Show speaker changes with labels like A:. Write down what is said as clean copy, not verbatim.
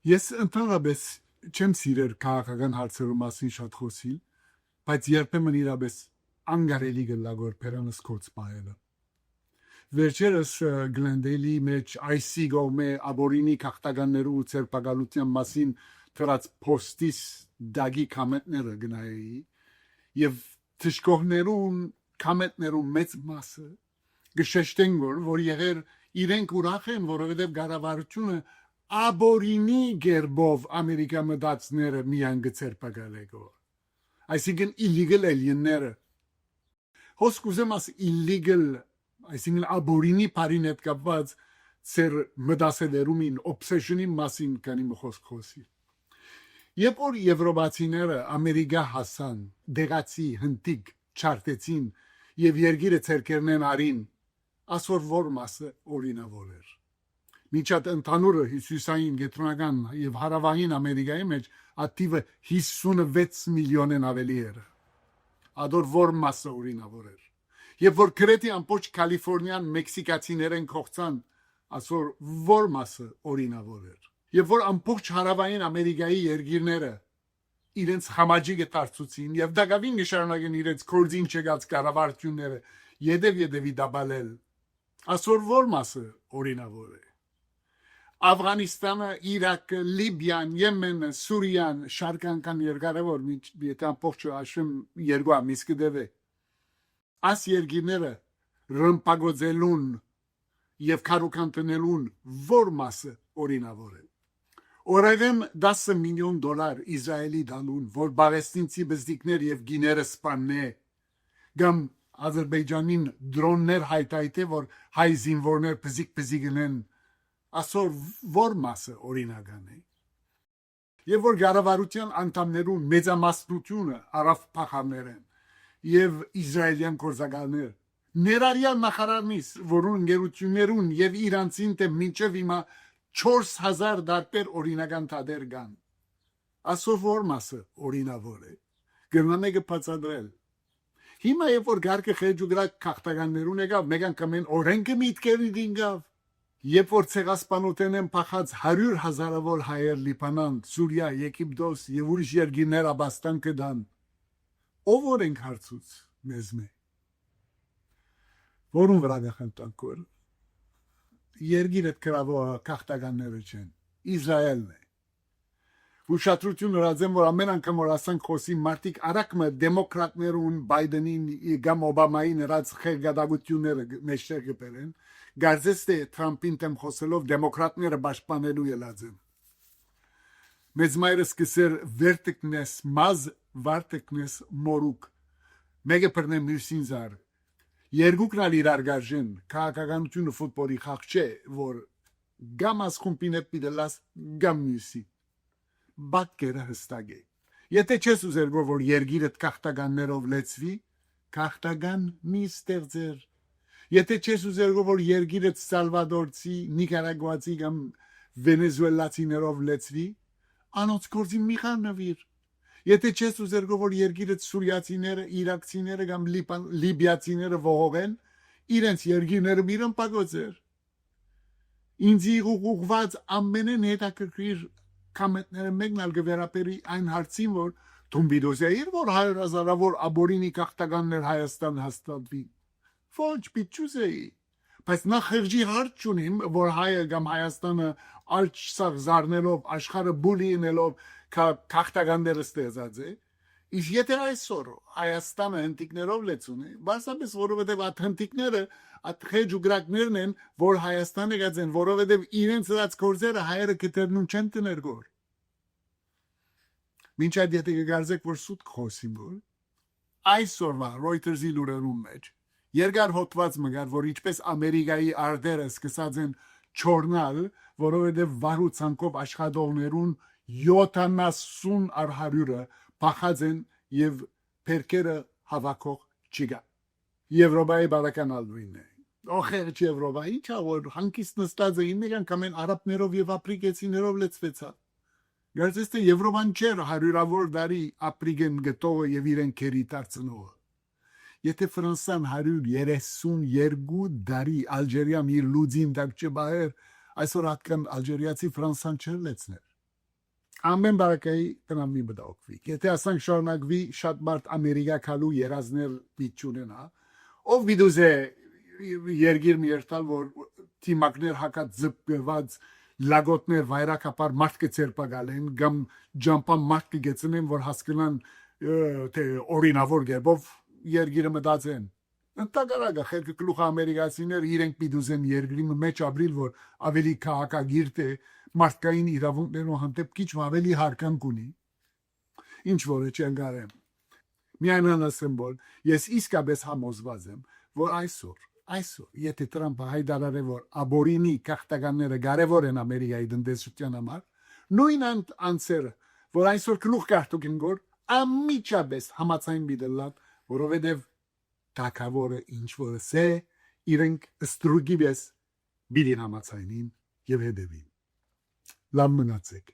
A: Ես ընդհանրապես չեմ սիրել քաղաքական հարցերու մասին շատ խոսիլ, բայց երբեմն իրապես անգարելի գլագոր փերանս կոց պահելը։ Վերջերս Գլենդեյլի մեջ IC գողմե աբորինի քաղաքականներու ու ցերպակալության մասին թրած փոստիս դագի կամենտները գնայի եւ թշկողներուն կամենտներու մեծ մասը գշեշտեն որ եղեր իրենք ուրախ են, որովհետեւ կառավարությունը աբորինի գերբով Ամերիկա մտածները միան գցերպակալեգո։ Այսինքն illegal alienները հոսք ուզեմ աս illegal այսինքն աբորինի բարին հետ կապված ծեր մտածելերումին obsession-ի մասին կանի խոսք խոսի։ Երբ որ եվրոպացիները Ամերիկա հասան, դեղացի հնդիկ չարտեցին եւ երգիրը ցերկերնեն արին, ասոր որ մասը օրինավոր էր։ Միջատ ընդհանուրը հյուսիսային գետրոնական եւ հարավային Ամերիկայի մեջ ակտիվը 56 միլիոնեն ավելի էր։ Ադոր որ մասը օրինավոր էր։ Եվ որ գրեթե ամբողջ Կալիֆոռնիան մեքսիկացիներեն կողցան, ասոր որ մասը օրինավոր էր։ Եվ որ ամբողջ հարավային Ամերիկայի երգիրները իրենց համաճիգը տարծուցին եւ դակավին գշարունակեն իրենց կորձին չգած կառավարությունները յետևի դաբալել, ասոր որ մասը օրինավոր է։ Աֆղանիստանը, Իրաքը, Լիբիան, Եմենը, Սուրիան, շարքան երկարավոր եթե ամբողջ աշխարհում երկու ամիս կդեվե։ Աս երգիները ռմպագոձելուն եւ քարուկանտնելուն որ մասը օրինավոր է։ Օրերեմ 10 միլիոն դոլար Իսրայելի դալուն, որ բաղեստինցի բզդիկներ եւ գիները սպաննե, գամ Ադրբեջանին դրոններ հայտայտե, որ հայ զինվորներ պզիկ են, ասոր որ մասը օրինական է։ Եվ որ կառավարության անդամներուն մեծամասնությունը արավ փախավներ են եւ իսրայելյան գործակալներ ներառյալ նախարարնից, որուն ընկերություններուն եւ իրանցին թե մինչեւ հիմա 4000 դարբեր օրինական թադեր կան։ Ասոր որ մասը օրինավոր է։ Գերմանիա բացադրել։ Հիմա երբ որ գարկը խեջուգրակ քաղաքականներուն եկավ, մեգան կամեն օրենքը միտքերի դինգավ։ Երբ որ ցեղասպանության են փախած 100,000-ավոր հայեր Լիբանան, Սուրիա, Եգիպտոս եւ ուրիշ երկրներ աբաստան կդան, ով օրենք հարցուց մեզ մե։ Որուն վրա գախանտանքոր երկիրը կրավո քաղաքականները չեն, Իսրայելն է։ Ուշադրություն հրազեմ, որ ամեն անգամ որ ասանք խոսի մարտիկ արակմը դեմոկրատներուն Բայդենին կամ Օբամային հրած խելգադագությունները մեջտեղ գբերեն, գարձես թե Թրամփին դեմ խոսելով դեմոկրատները պաշտպանելու ելած են։ Մեծ մայրը սկսեր վերտիկնես, մազ վարտիկնես մորուկ, մեկը պրնե մյուսին զար, երկուքն ալ իրար գարժեն, քաղաքականությունը ֆուտբոլի խաղ չէ, որ գամ ասխումպին է պիդելաս գամ մյուսի, բատկերը հստակ է։ Եթե չես ուզեր, որ երգիրդ քաղաքականներով լեցվի, քաղաքական մի ստեղծեր։ Եթե չես ուզեր, որ երգիրդ Սալվադորցի, Նիկարագուացի կամ Վենեսուելացիներով լեցվի, անոնց գործի մի խառնվիր։ Եթե չես ուզեր, որ երգիրդ սուրիացիները, իրաքցիները կամ լիբիացիները ողողեն, իրենց երգիրները միրն պագոծեր։ Ինձի ուղղված ամենեն հետաքրքիր կամենտները մեկնալ գվերապերի այն հարցին, որ Թումբիդոսյայիր, որ 100,000-ավոր աբորինի քաղաքականներ Հայաստան հաստատվի։ Ոչ, պիչուզեի։ Բայց նա խղճի հարց չունիմ, որ հայը կամ Հայաստանը ալչսաղ զարնելով, աշխարհը բուլինելով քաղաքականները ստեղծած է, իսկ եթե այսօր Հայաստանը հնդիկներով լեցուն է, բացապես որովհետև այդ հնդիկները այդ խեջուգրակներն են, որ Հայաստանը գած են, որովհետև իրենց դրած գործերը հայերը կտրնում չեն տներգոր։ Մինչ այդ եթե կգարձեք, որ սուտ խոսիմ որ, այսօրվա Reuters-ի լուրերում մեջ երկար հոդված մգար, որ ինչպես Ամերիկայի արտերը սկսած են չորնալ, որովհետև վարու ցանկով աշխատողներուն 70 առ 100-ը փախած են եւ փերկերը հավաքող չկա։ Եվրոպայի բարականալույն է։ Օխերջ Եվրոպա, ինչա որ հանկիստ նստած էին մեկ անգամ են արաբներով եւ ապրիկեցիներով լեցվեցա։ Գարձես թե Եվրոպան չէր 100-ավոր դարի ապրիգեն գտողը եւ իրեն քերի դարձնողը։ Եթե Ֆրանսան 132 դարի Ալժիրիան իր լուծին դակ չբահեր, այսօր հատկան ալժիրիացի Ֆրանսան չեր լեցներ։ ամեն բարակայի տնամի բդակվի։ Եթե ասենք շարունակվի շատ բարդ Ամերիկա քալու երազներ պիտչունենա, ով վիդուզե երգիր մի երթալ, որ թիմակներ հակած զբկված լագոտներ վայրակապար մարդ կցերպակալեն, կամ ջամպան մարդ կգեցնեն, որ հասկանան թե օրինավոր գերբով երգիրը մտածեն։ Ընտակարագա խելքը գլուխ ամերիկացիներ իրենք պիտուզեն երգրի մեջ ապրիլ, որ ավելի քաղաքագիր թե մարդկային իրավունքներով հանդեպ քիչ ավելի հարկանք ունի, ինչ որը չեն գարեմ։ Միայն անասեմ, որ ես իսկապես համոզված եմ, որ այսօր, եթե Տրամպը հայտարարե, որ աբորինի քաղաքականները կարևոր են Ամերիկայի տնտեսության համար, նույն անձերը, որ այսօր գլուխ կարտուկ են գոր, անմիջապես համաձայն բիդելան, որովհետև թակավորը ինչ որ է, իրենք ստրուգի պես բիդին համաձայնին եւ հետևին։ Լավ մնացեք։